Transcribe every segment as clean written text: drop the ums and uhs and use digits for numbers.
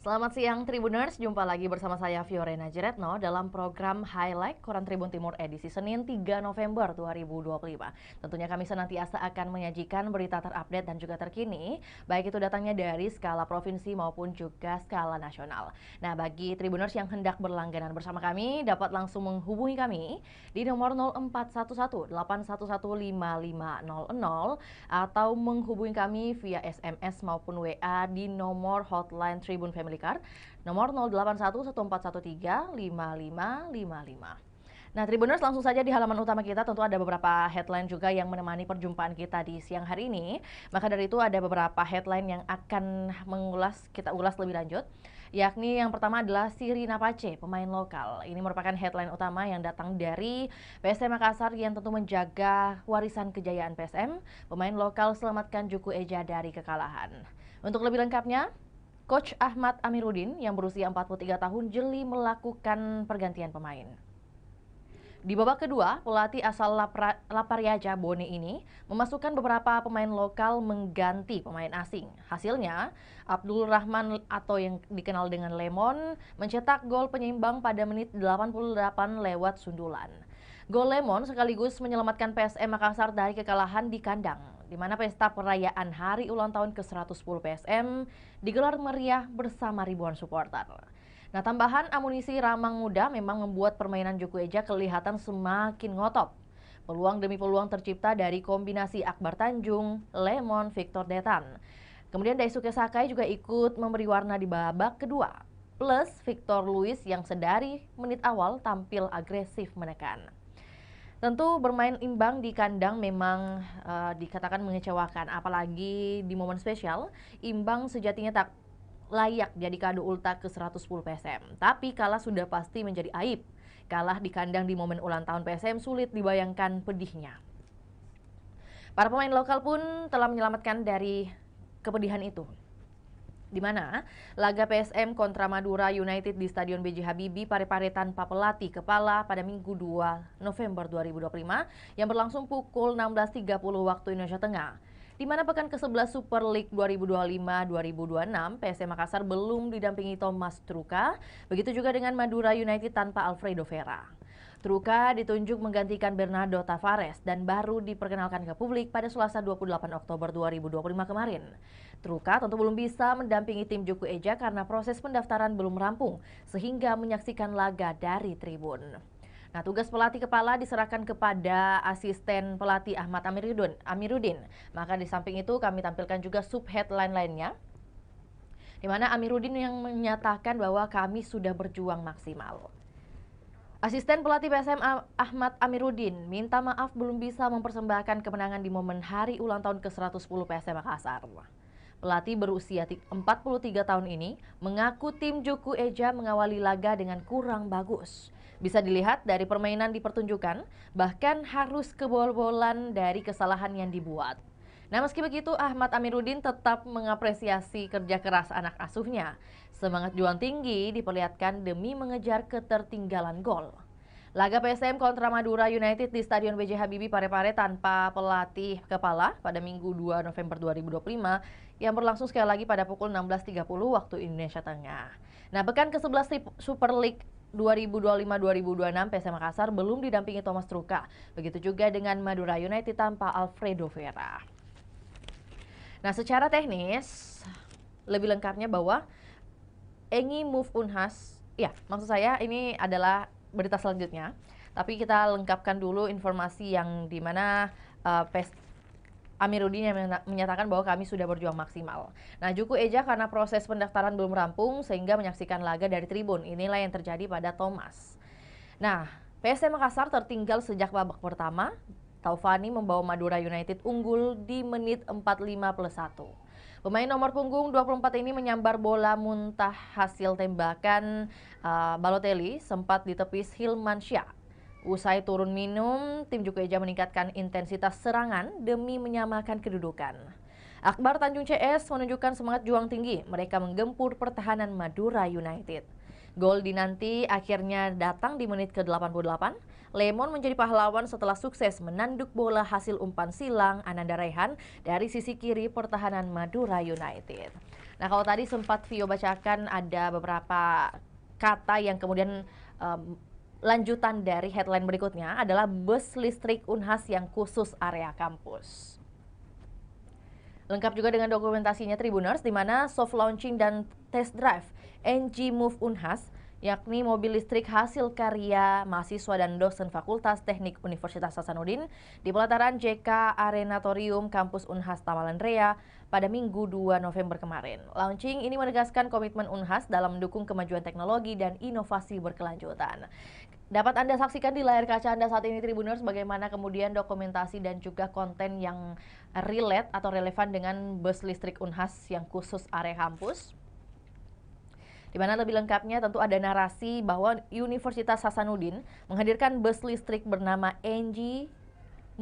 Selamat siang Tribuners, jumpa lagi bersama saya Fiorena Jeretno dalam program Highlight Koran Tribun Timur edisi Senin 3 November 2025. Tentunya kami senantiasa akan menyajikan berita terupdate dan juga terkini, baik itu datangnya dari skala provinsi maupun juga skala nasional. Nah, bagi Tribuners yang hendak berlangganan bersama kami, dapat langsung menghubungi kami di nomor 0411 811 5500 atau menghubungi kami via SMS maupun WA di nomor hotline Tribun Family Card nomor 081141135555. Nah, Tribuners, langsung saja di halaman utama kita tentu ada beberapa headline juga yang menemani perjumpaan kita di siang hari ini. Maka dari itu ada beberapa headline yang akan kita ulas lebih lanjut. Yakni yang pertama adalah Sirina Pace, pemain lokal. Ini merupakan headline utama yang datang dari PSM Makassar yang tentu menjaga warisan kejayaan PSM. Pemain lokal selamatkan Juku Eja dari kekalahan. Untuk lebih lengkapnya, Coach Ahmad Amiruddin yang berusia 43 tahun jeli melakukan pergantian pemain. Di babak kedua, pelatih asal Lapariaja Bone ini memasukkan beberapa pemain lokal mengganti pemain asing. Hasilnya, Abdul Rahman atau yang dikenal dengan Lemon mencetak gol penyeimbang pada menit 88 lewat sundulan. Gol Lemon sekaligus menyelamatkan PSM Makassar dari kekalahan di kandang, di mana pesta perayaan hari ulang tahun ke-110 PSM digelar meriah bersama ribuan supporter. Nah, tambahan amunisi Ramang Muda memang membuat permainan Juku Eja kelihatan semakin ngotot. Peluang demi peluang tercipta dari kombinasi Akbar Tanjung, Lemon, Victor Detan. Kemudian Daisuke Sakai juga ikut memberi warna di babak kedua. Plus Victor Luis yang sedari menit awal tampil agresif menekan. Tentu bermain imbang di kandang memang dikatakan mengecewakan, apalagi di momen spesial, imbang sejatinya tak layak jadi kado ulta ke-110 PSM. Tapi kalah sudah pasti menjadi aib. Kalah di kandang di momen ulang tahun PSM sulit dibayangkan pedihnya. Para pemain lokal pun telah menyelamatkan dari kepedihan itu, di mana laga PSM kontra Madura United di Stadion B.J. Habibie Parepare tanpa pelatih kepala pada Minggu 2 November 2025 yang berlangsung pukul 16.30 waktu Indonesia Tengah. Di mana pekan ke-11 Super League 2025-2026, PSM Makassar belum didampingi Thomas Truka, begitu juga dengan Madura United tanpa Alfredo Vera. Truka ditunjuk menggantikan Bernardo Tavares dan baru diperkenalkan ke publik pada Selasa 28 Oktober 2025 kemarin. Truka tentu belum bisa mendampingi tim Juku Eja karena proses pendaftaran belum rampung, sehingga menyaksikan laga dari tribun. Nah, tugas pelatih kepala diserahkan kepada asisten pelatih Ahmad Amiruddin. Maka di samping itu kami tampilkan juga sub-headline lainnya, di mana Amiruddin yang menyatakan bahwa kami sudah berjuang maksimal. Asisten pelatih PSM Ahmad Amiruddin minta maaf belum bisa mempersembahkan kemenangan di momen hari ulang tahun ke-110 PSM Makassar. Pelatih berusia 43 tahun ini mengaku tim Juku Eja mengawali laga dengan kurang bagus. Bisa dilihat dari permainan di pertunjukan, bahkan harus kebol-bolan dari kesalahan yang dibuat. Nah, meski begitu, Ahmad Amiruddin tetap mengapresiasi kerja keras anak asuhnya. Semangat juang tinggi diperlihatkan demi mengejar ketertinggalan gol. Laga PSM kontra Madura United di Stadion B.J. Habibie Parepare tanpa pelatih kepala pada Minggu 2 November 2025 yang berlangsung sekali lagi pada pukul 16.30 waktu Indonesia Tengah. Nah, pekan ke-11 Super League 2025-2026 PSM Makassar belum didampingi Thomas Truka. Begitu juga dengan Madura United tanpa Alfredo Vera. Nah, secara teknis lebih lengkapnya bahwa Engi Move Unhas, ya maksud saya ini adalah berita selanjutnya. Tapi kita lengkapkan dulu informasi yang dimana Amiruddin yang menyatakan bahwa kami sudah berjuang maksimal. Nah, Juku Eja karena proses pendaftaran belum rampung sehingga menyaksikan laga dari tribun. Inilah yang terjadi pada Thomas. Nah, PSM Makassar tertinggal sejak babak pertama. Taufani membawa Madura United unggul di menit 45+1. Pemain nomor punggung 24 ini menyambar bola muntah hasil tembakan Balotelli sempat ditepis Hilmansyah. Usai turun minum, tim Juku Eja meningkatkan intensitas serangan demi menyamakan kedudukan. Akbar Tanjung CS menunjukkan semangat juang tinggi. Mereka menggempur pertahanan Madura United. Gol dinanti akhirnya datang di menit ke-88. Lemon menjadi pahlawan setelah sukses menanduk bola hasil umpan silang Ananda Rehan dari sisi kiri pertahanan Madura United. Nah, kalau tadi sempat Vio bacakan ada beberapa kata yang kemudian lanjutan dari headline berikutnya adalah bus listrik Unhas yang khusus area kampus. Lengkap juga dengan dokumentasinya Tribuners, di mana soft launching dan test drive NG Move Unhas, yakni mobil listrik hasil karya mahasiswa dan dosen Fakultas Teknik Universitas Hasanuddin di pelataran JK Arenatorium Kampus Unhas Tamalan Raya pada Minggu 2 November kemarin. Launching ini menegaskan komitmen Unhas dalam mendukung kemajuan teknologi dan inovasi berkelanjutan. Dapat Anda saksikan di layar kaca Anda saat ini Tribuners bagaimana kemudian dokumentasi dan juga konten yang relate atau relevan dengan bus listrik Unhas yang khusus area kampus. Di mana lebih lengkapnya tentu ada narasi bahwa Universitas Hasanuddin menghadirkan bus listrik bernama NG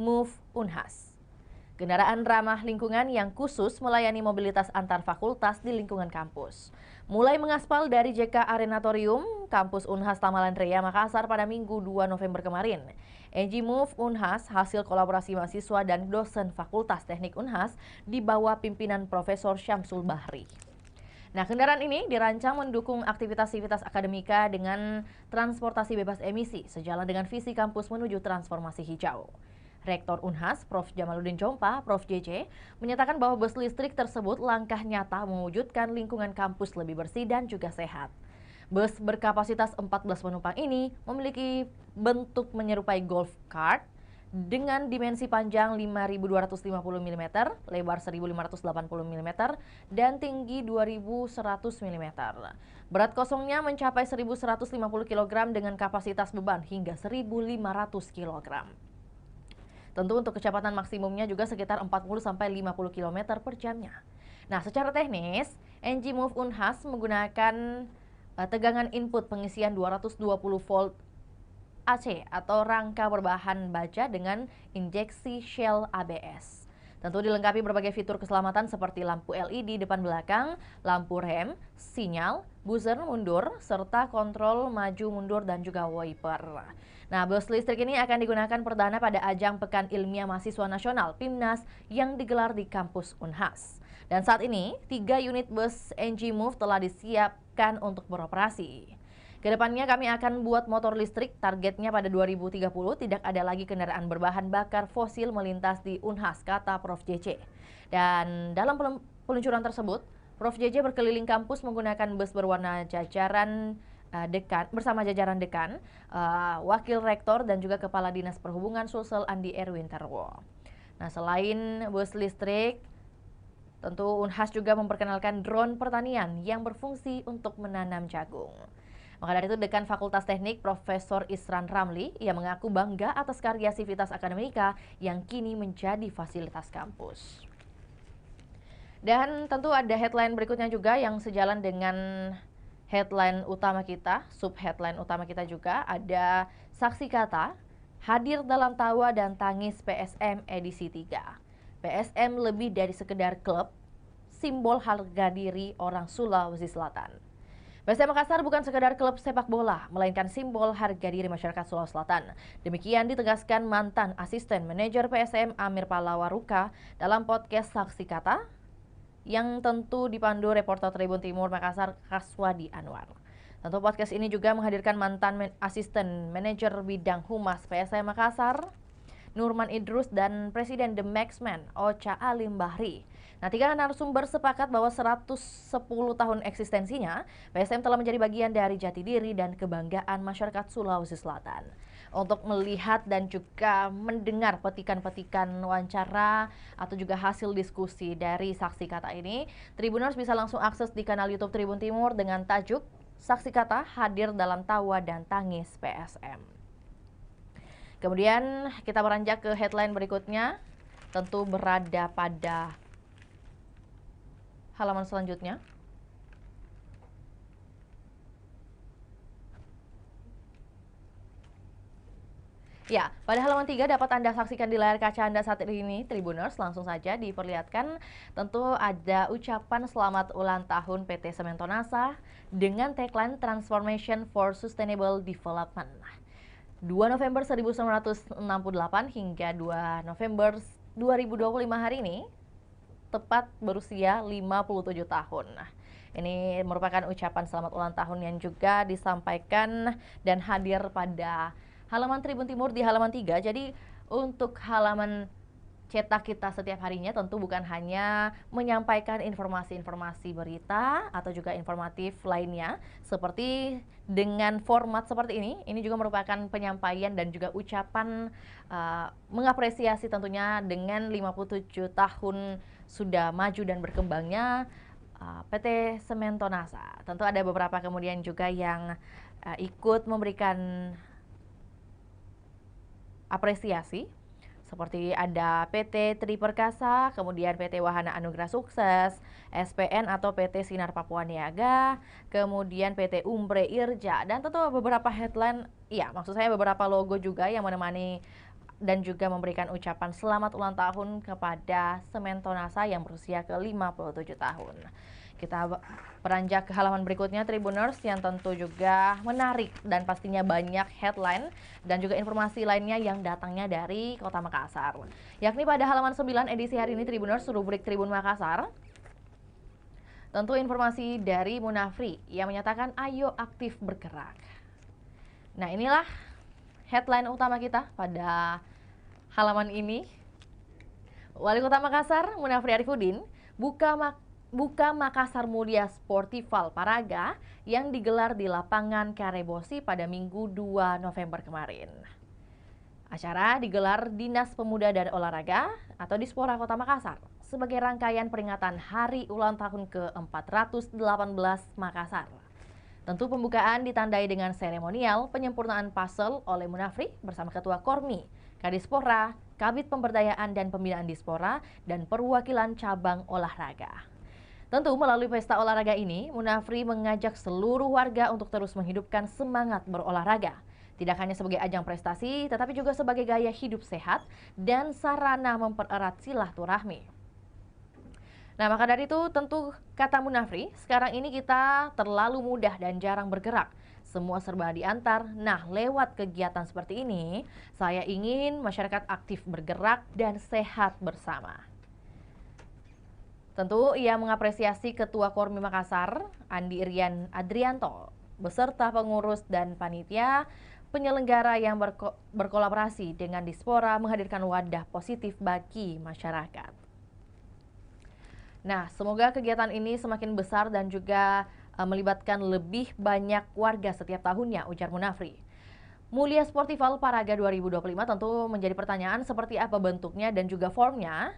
Move Unhas. Kendaraan ramah lingkungan yang khusus melayani mobilitas antar fakultas di lingkungan kampus. Mulai mengaspal dari JK Arenatorium, Kampus Unhas Tamalan Raya, Makassar pada Minggu 2 November kemarin. NG Move Unhas hasil kolaborasi mahasiswa dan dosen Fakultas Teknik Unhas di bawah pimpinan Profesor Syamsul Bahri. Nah, kendaraan ini dirancang mendukung aktivitas-aktivitas akademika dengan transportasi bebas emisi, sejalan dengan visi kampus menuju transformasi hijau. Rektor Unhas, Prof. Jamaluddin Jompa, Prof. JJ, menyatakan bahwa bus listrik tersebut langkah nyata mewujudkan lingkungan kampus lebih bersih dan juga sehat. Bus berkapasitas 14 penumpang ini memiliki bentuk menyerupai golf cart dengan dimensi panjang 5.250 mm, lebar 1.580 mm, dan tinggi 2.100 mm. Berat kosongnya mencapai 1.150 kg dengan kapasitas beban hingga 1.500 kg. Tentu untuk kecepatan maksimumnya juga sekitar 40-50 km per jamnya. Nah, secara teknis, NG Move Unhas menggunakan tegangan input pengisian 220 volt AC atau rangka berbahan baja dengan injeksi Shell ABS. Tentu dilengkapi berbagai fitur keselamatan seperti lampu LED depan belakang, lampu rem, sinyal, buzzer mundur, serta kontrol maju mundur dan juga wiper. Nah, bus listrik ini akan digunakan perdana pada ajang Pekan Ilmiah Mahasiswa Nasional PIMNAS yang digelar di kampus Unhas. Dan saat ini, 3 unit bus NG Move telah disiapkan untuk beroperasi. Kedepannya kami akan buat motor listrik, targetnya pada 2030 tidak ada lagi kendaraan berbahan bakar fosil melintas di Unhas, kata Prof. JJ. Dan dalam peluncuran tersebut, Prof. JJ berkeliling kampus menggunakan bus berwarna jajaran dekan bersama jajaran dekan, wakil rektor dan juga kepala dinas perhubungan Sulsel Andi Erwin Tarwo. Nah, selain bus listrik, tentu Unhas juga memperkenalkan drone pertanian yang berfungsi untuk menanam jagung. Maka dari itu dekan Fakultas Teknik Profesor Isran Ramli, ia mengaku bangga atas karya sivitas akademika yang kini menjadi fasilitas kampus. Dan tentu ada headline berikutnya juga yang sejalan dengan headline utama kita, sub-headline utama kita juga ada saksi kata, hadir dalam tawa dan tangis PSM edisi 3. PSM lebih dari sekedar klub, simbol harga diri orang Sulawesi Selatan. PSM Makassar bukan sekedar klub sepak bola, melainkan simbol harga diri masyarakat Sulawesi Selatan. Demikian ditegaskan mantan asisten manajer PSM Amir Palawaruka dalam podcast Saksi Kata, yang tentu dipandu reporter Tribun Timur Makassar Kaswadi Anwar. Tentu podcast ini juga menghadirkan mantan asisten manajer bidang humas PSM Makassar, Nurman Idrus, dan Presiden The Maxman, Ocha Alim Bahri. Nah, 3 narasumber sepakat bahwa 110 tahun eksistensinya, PSM telah menjadi bagian dari jati diri dan kebanggaan masyarakat Sulawesi Selatan. Untuk melihat dan juga mendengar petikan-petikan wawancara atau juga hasil diskusi dari Saksi Kata ini, Tribuners bisa langsung akses di kanal YouTube Tribun Timur dengan tajuk Saksi Kata hadir dalam tawa dan tangis PSM. Kemudian kita beranjak ke headline berikutnya, tentu berada pada halaman selanjutnya. Ya, pada halaman 3 dapat Anda saksikan di layar kaca Anda saat ini, Tribuners. Langsung saja diperlihatkan, tentu ada ucapan selamat ulang tahun PT Sementonasa dengan tagline Transformation for Sustainable Development. 2 November 1968 hingga 2 November 2025 hari ini, tepat berusia 57 tahun. Nah, ini merupakan ucapan selamat ulang tahun yang juga disampaikan dan hadir pada halaman Tribun Timur di halaman 3. Jadi untuk halaman cetak kita setiap harinya tentu bukan hanya menyampaikan informasi-informasi berita atau juga informatif lainnya seperti dengan format seperti ini juga merupakan penyampaian dan juga ucapan mengapresiasi tentunya dengan 57 tahun sudah maju dan berkembangnya PT Sementonasa. Tentu ada beberapa kemudian juga yang ikut memberikan apresiasi seperti ada PT Tri Perkasa, kemudian PT Wahana Anugerah Sukses, SPN atau PT Sinar Papua Niaga, kemudian PT Umbre Irja, dan tentu beberapa headline, ya maksud saya beberapa logo juga yang menemani dan juga memberikan ucapan selamat ulang tahun kepada Sementonasa yang berusia ke-57 tahun. Kita beranjak ke halaman berikutnya Tribuners yang tentu juga menarik dan pastinya banyak headline dan juga informasi lainnya yang datangnya dari Kota Makassar. Yakni pada halaman 9 edisi hari ini Tribuners rubrik Tribun Makassar. Tentu informasi dari Munafri yang menyatakan ayo aktif bergerak. Nah, inilah headline utama kita pada halaman ini. Wali Kota Makassar Munafri Arifudin buka Makassar Mulia Sportival Paraga yang digelar di lapangan Karebosi pada Minggu 2 November kemarin. Acara digelar Dinas Pemuda dan Olahraga atau Dispora Kota Makassar sebagai rangkaian peringatan Hari Ulang Tahun ke-418 Makassar. Tentu pembukaan ditandai dengan seremonial penyempurnaan puzzle oleh Munafri bersama Ketua Kormi, Kadispora, Kabid Pemberdayaan dan Pembinaan Dispora, dan perwakilan cabang olahraga. Tentu melalui pesta olahraga ini, Munafri mengajak seluruh warga untuk terus menghidupkan semangat berolahraga. Tidak hanya sebagai ajang prestasi, tetapi juga sebagai gaya hidup sehat dan sarana mempererat silaturahmi. Nah, maka dari itu tentu kata Munafri, sekarang ini kita terlalu mudah dan jarang bergerak. Semua serba diantar. Nah, lewat kegiatan seperti ini, saya ingin masyarakat aktif bergerak dan sehat bersama. Tentu ia mengapresiasi Ketua Kormi Makassar, Andi Irian Adrianto, beserta pengurus dan panitia penyelenggara yang berkolaborasi dengan Dispora menghadirkan wadah positif bagi masyarakat. Nah, semoga kegiatan ini semakin besar dan juga melibatkan lebih banyak warga setiap tahunnya, ujar Munafri. Mulia Sportival Paraga 2025 tentu menjadi pertanyaan seperti apa bentuknya dan juga formnya.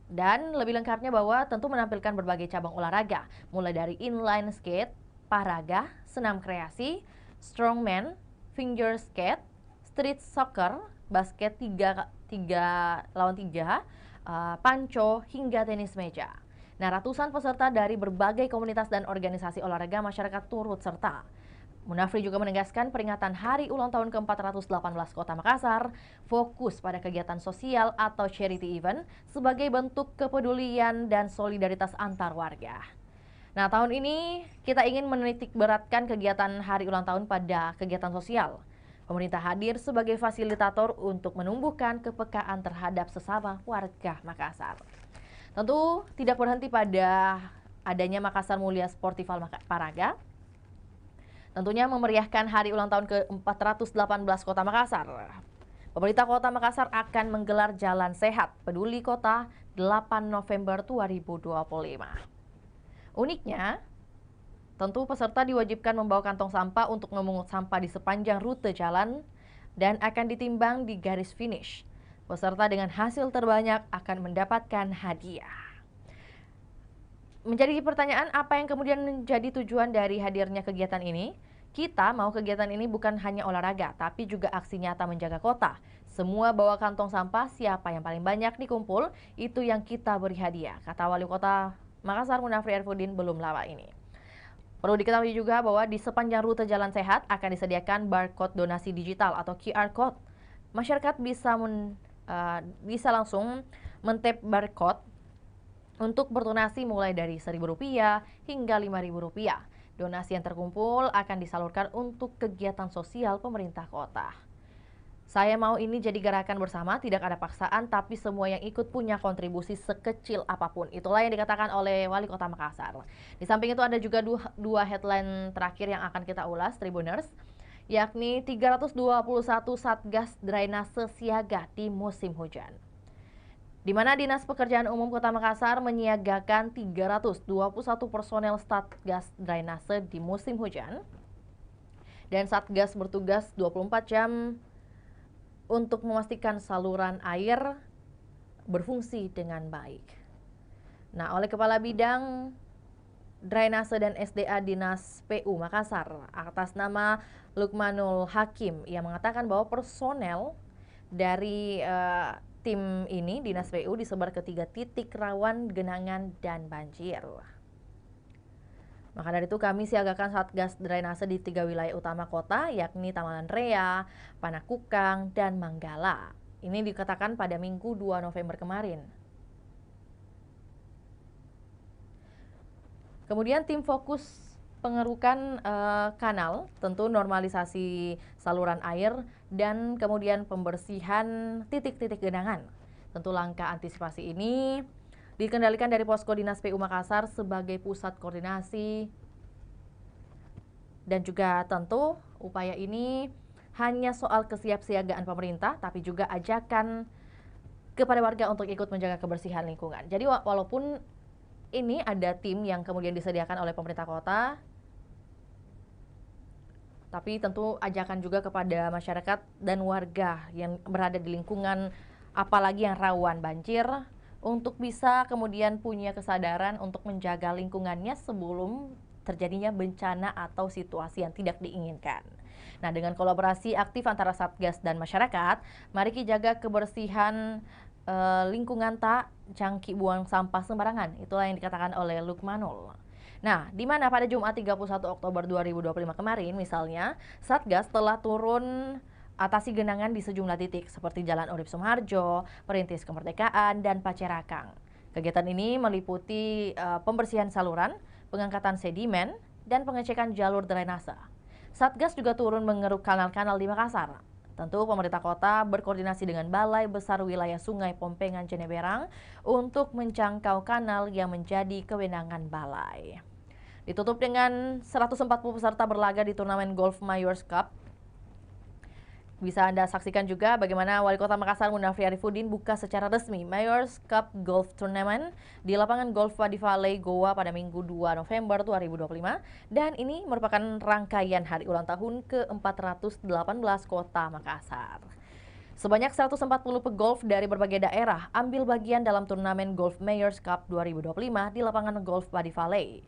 Dan lebih lengkapnya bahwa tentu menampilkan berbagai cabang olahraga, mulai dari inline skate, paraga, senam kreasi, strongman, finger skate, street soccer, basket 3 lawan 3, panco, hingga tenis meja. Nah, ratusan peserta dari berbagai komunitas dan organisasi olahraga masyarakat turut serta. Munafri juga menegaskan peringatan Hari Ulang Tahun ke-418 Kota Makassar fokus pada kegiatan sosial atau charity event sebagai bentuk kepedulian dan solidaritas antar warga. Nah, tahun ini kita ingin menitik beratkan kegiatan Hari Ulang Tahun pada kegiatan sosial. Pemerintah hadir sebagai fasilitator untuk menumbuhkan kepekaan terhadap sesama warga Makassar. Tentu tidak berhenti pada adanya Makassar Mulia Sportival Paraga. Tentunya memeriahkan Hari Ulang Tahun ke-418 Kota Makassar. Pemerintah Kota Makassar akan menggelar Jalan Sehat Peduli Kota 8 November 2025. Uniknya, tentu peserta diwajibkan membawa kantong sampah untuk memungut sampah di sepanjang rute jalan dan akan ditimbang di garis finish. Peserta dengan hasil terbanyak akan mendapatkan hadiah. Menjadi pertanyaan apa yang kemudian menjadi tujuan dari hadirnya kegiatan ini? Kita mau kegiatan ini bukan hanya olahraga, tapi juga aksi nyata menjaga kota. Semua bawa kantong sampah, siapa yang paling banyak dikumpul, itu yang kita beri hadiah, kata Wali Kota Makassar Munafri Arifudin belum lama ini. Perlu diketahui juga bahwa di sepanjang rute Jalan Sehat akan disediakan barcode donasi digital atau QR Code. Masyarakat bisa langsung men-tap barcode untuk berdonasi mulai dari Rp1.000 hingga Rp5.000. Donasi yang terkumpul akan disalurkan untuk kegiatan sosial pemerintah kota. Saya mau ini jadi gerakan bersama, tidak ada paksaan, tapi semua yang ikut punya kontribusi sekecil apapun. Itulah yang dikatakan oleh Wali Kota Makassar. Di samping itu ada juga dua headline terakhir yang akan kita ulas, Tribuners, yakni 321 Satgas Drainase siaga di musim hujan. Di mana Dinas Pekerjaan Umum Kota Makassar menyiagakan 321 personel Satgas Drainase di musim hujan. Dan Satgas bertugas 24 jam untuk memastikan saluran air berfungsi dengan baik. Nah, oleh Kepala Bidang Drainase dan SDA Dinas PU Makassar atas nama Lukmanul Hakim, ia mengatakan bahwa personel dari tim ini Dinas PU disebar ke 3 titik rawan genangan dan banjir. Maka dari itu kami siagakan Satgas Drainase di 3 wilayah utama kota, yakni Tamalan Rea, Panakukang, dan Manggala. Ini dikatakan pada Minggu 2 November kemarin. Kemudian tim fokus pengerukan kanal, tentu normalisasi saluran air, dan kemudian pembersihan titik-titik genangan. Tentu langkah antisipasi ini dikendalikan dari Posko Dinas PU Makassar sebagai pusat koordinasi, dan juga tentu upaya ini hanya soal kesiapsiagaan pemerintah, tapi juga ajakan kepada warga untuk ikut menjaga kebersihan lingkungan. Jadi walaupun ini ada tim yang kemudian disediakan oleh pemerintah kota, tapi tentu ajakan juga kepada masyarakat dan warga yang berada di lingkungan, apalagi yang rawan banjir, untuk bisa kemudian punya kesadaran untuk menjaga lingkungannya sebelum terjadinya bencana atau situasi yang tidak diinginkan. Nah, dengan kolaborasi aktif antara Satgas dan masyarakat, mari kita jaga kebersihan lingkungan, tak jangki buang sampah sembarangan. Itulah yang dikatakan oleh Lukmanul. Nah, di mana pada Jumat 31 Oktober 2025 kemarin misalnya, Satgas telah turun atasi genangan di sejumlah titik seperti Jalan Urip Sumarjo, Perintis Kemerdekaan, dan Pacerakang. Kegiatan ini meliputi pembersihan saluran, pengangkatan sedimen, dan pengecekan jalur drainase. Satgas juga turun mengeruk kanal-kanal di Makassar. Tentu pemerintah kota berkoordinasi dengan Balai Besar Wilayah Sungai Pompengan Jeneberang untuk menjangkau kanal yang menjadi kewenangan balai. Ditutup dengan 140 peserta berlaga di turnamen Golf Mayors Cup. Bisa Anda saksikan juga bagaimana Wali Kota Makassar Munafri Arifudin buka secara resmi Mayors Cup Golf Tournament di lapangan golf Wadi Valley, Goa pada Minggu 2 November 2025. Dan ini merupakan rangkaian hari ulang tahun ke-418 Kota Makassar. Sebanyak 140 pegolf dari berbagai daerah ambil bagian dalam turnamen Golf Mayors Cup 2025 di lapangan golf Wadi Valley.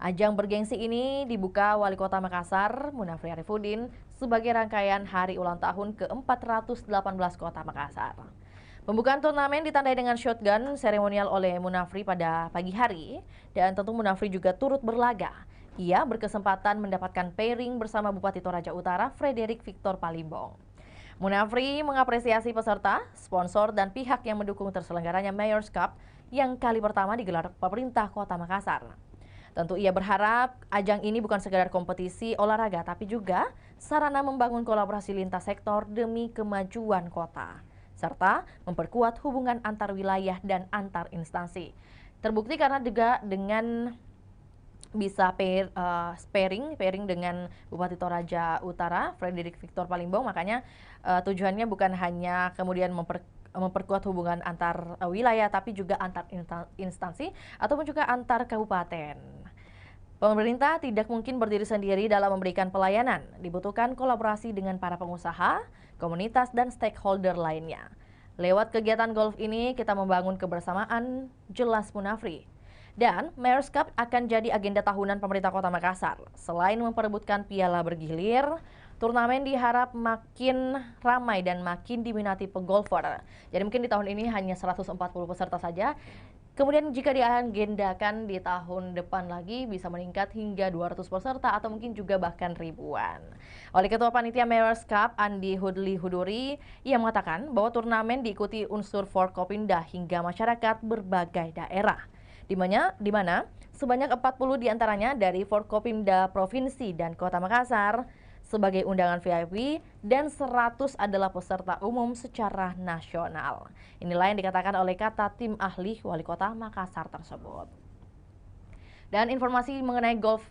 Ajang bergengsi ini dibuka Wali Kota Makassar, Munafri Arifudin, sebagai rangkaian hari ulang tahun ke-418 Kota Makassar. Pembukaan turnamen ditandai dengan shotgun seremonial oleh Munafri pada pagi hari, dan tentu Munafri juga turut berlaga. Ia berkesempatan mendapatkan pairing bersama Bupati Toraja Utara, Frederick Victor Palimbong. Munafri mengapresiasi peserta, sponsor, dan pihak yang mendukung terselenggaranya Mayors Cup yang kali pertama digelar pemerintah Kota Makassar. Tentu ia berharap ajang ini bukan sekedar kompetisi olahraga, tapi juga sarana membangun kolaborasi lintas sektor demi kemajuan kota, serta memperkuat hubungan antar wilayah dan antar instansi. Terbukti karena juga dengan bisa pairing dengan Bupati Toraja Utara, Frederick Victor Palimbong, makanya tujuannya bukan hanya kemudian memperkuat hubungan antar wilayah, tapi juga antar instansi ataupun juga antar kabupaten. Pemerintah tidak mungkin berdiri sendiri dalam memberikan pelayanan. Dibutuhkan kolaborasi dengan para pengusaha, komunitas, dan stakeholder lainnya. Lewat kegiatan golf ini, kita membangun kebersamaan, jelas Munafri. Dan Mayors Cup akan jadi agenda tahunan pemerintah Kota Makassar. Selain memperebutkan piala bergilir, turnamen diharap makin ramai dan makin diminati pegolfer. Jadi mungkin di tahun ini hanya 140 peserta saja. Kemudian jika diagendakan di tahun depan lagi bisa meningkat hingga 200 peserta atau mungkin juga bahkan ribuan. Oleh Ketua Panitia Mayors Cup Andi Hudli Huduri, ia mengatakan bahwa turnamen diikuti unsur Forkopimda hingga masyarakat berbagai daerah. Di mana sebanyak 40 diantaranya dari Forkopimda Provinsi dan Kota Makassar, sebagai undangan VIP dan 100 adalah peserta umum secara nasional. Inilah yang dikatakan oleh kata tim ahli Wali Kota Makassar tersebut. Dan informasi mengenai Golf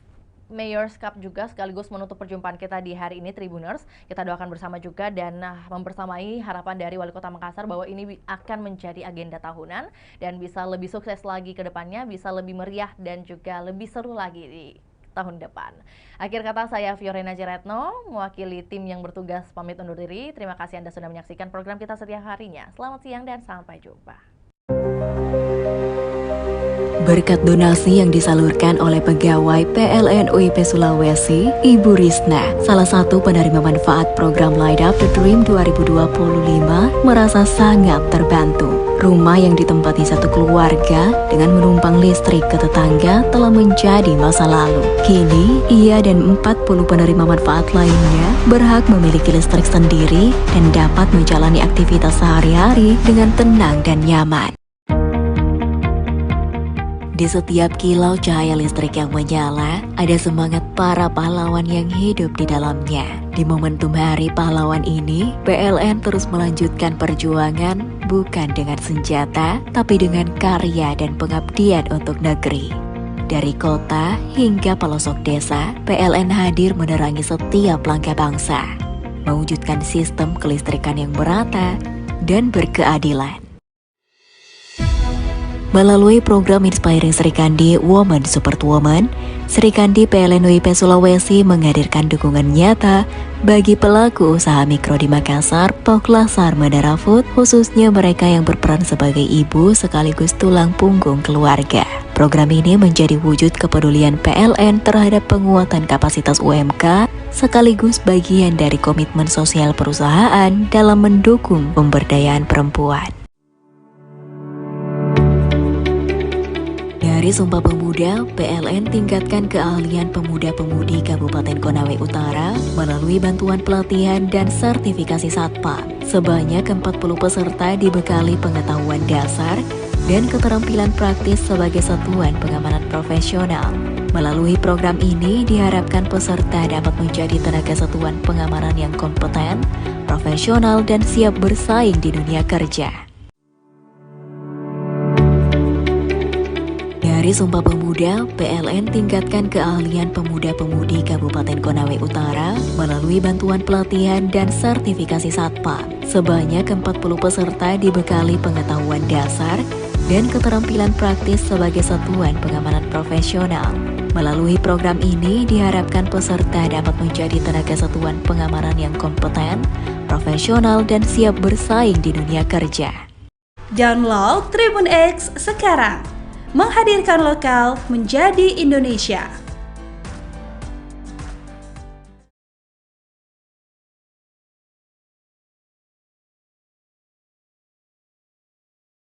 Mayors Cup juga sekaligus menutup perjumpaan kita di hari ini, Tribuners. Kita doakan bersama juga dan membersamai harapan dari Wali Kota Makassar bahwa ini akan menjadi agenda tahunan dan bisa lebih sukses lagi ke depannya, bisa lebih meriah dan juga lebih seru lagi di tahun depan. Akhir kata, saya Fiorena Jeretno, mewakili tim yang bertugas pamit undur diri. Terima kasih Anda sudah menyaksikan program kita setiap harinya. Selamat siang dan sampai jumpa. Berkat donasi yang disalurkan oleh pegawai PLN UIP Sulawesi, Ibu Risna, salah satu penerima manfaat program Light Up the Dream 2025, merasa sangat terbantu. Rumah yang ditempati satu keluarga dengan menumpang listrik ke tetangga telah menjadi masa lalu. Kini, ia dan 40 penerima manfaat lainnya berhak memiliki listrik sendiri dan dapat menjalani aktivitas sehari-hari dengan tenang dan nyaman. Di setiap kilau cahaya listrik yang menyala, ada semangat para pahlawan yang hidup di dalamnya. Di momentum Hari Pahlawan ini, PLN terus melanjutkan perjuangan bukan dengan senjata, tapi dengan karya dan pengabdian untuk negeri. Dari kota hingga pelosok desa, PLN hadir menerangi setiap langkah bangsa, mewujudkan sistem kelistrikan yang merata dan berkeadilan. Melalui program Inspiring Sri Kandi Women Support Women, Sri Kandi PLN UIP Sulawesi menghadirkan dukungan nyata bagi pelaku usaha mikro di Makassar, Poklasar, Mandara Food, khususnya mereka yang berperan sebagai ibu sekaligus tulang punggung keluarga. Program ini menjadi wujud kepedulian PLN terhadap penguatan kapasitas UMK, sekaligus bagian dari komitmen sosial perusahaan dalam mendukung pemberdayaan perempuan. Dari Sumpah Pemuda, PLN tingkatkan keahlian pemuda-pemudi Kabupaten Konawe Utara melalui bantuan pelatihan dan sertifikasi Satpam. Sebanyak 40 peserta dibekali pengetahuan dasar dan keterampilan praktis sebagai satuan pengamanan profesional. Melalui program ini diharapkan peserta dapat menjadi tenaga satuan pengamanan yang kompeten, profesional, dan siap bersaing di dunia kerja. Dari Sumpah Pemuda, PLN tingkatkan keahlian pemuda-pemudi Kabupaten Konawe Utara melalui bantuan pelatihan dan sertifikasi Satpam. Sebanyak 40 peserta dibekali pengetahuan dasar dan keterampilan praktis sebagai satuan pengamanan profesional. Melalui program ini diharapkan peserta dapat menjadi tenaga satuan pengamanan yang kompeten, profesional, dan siap bersaing di dunia kerja. Download Tribun X sekarang. Menghadirkan lokal menjadi Indonesia.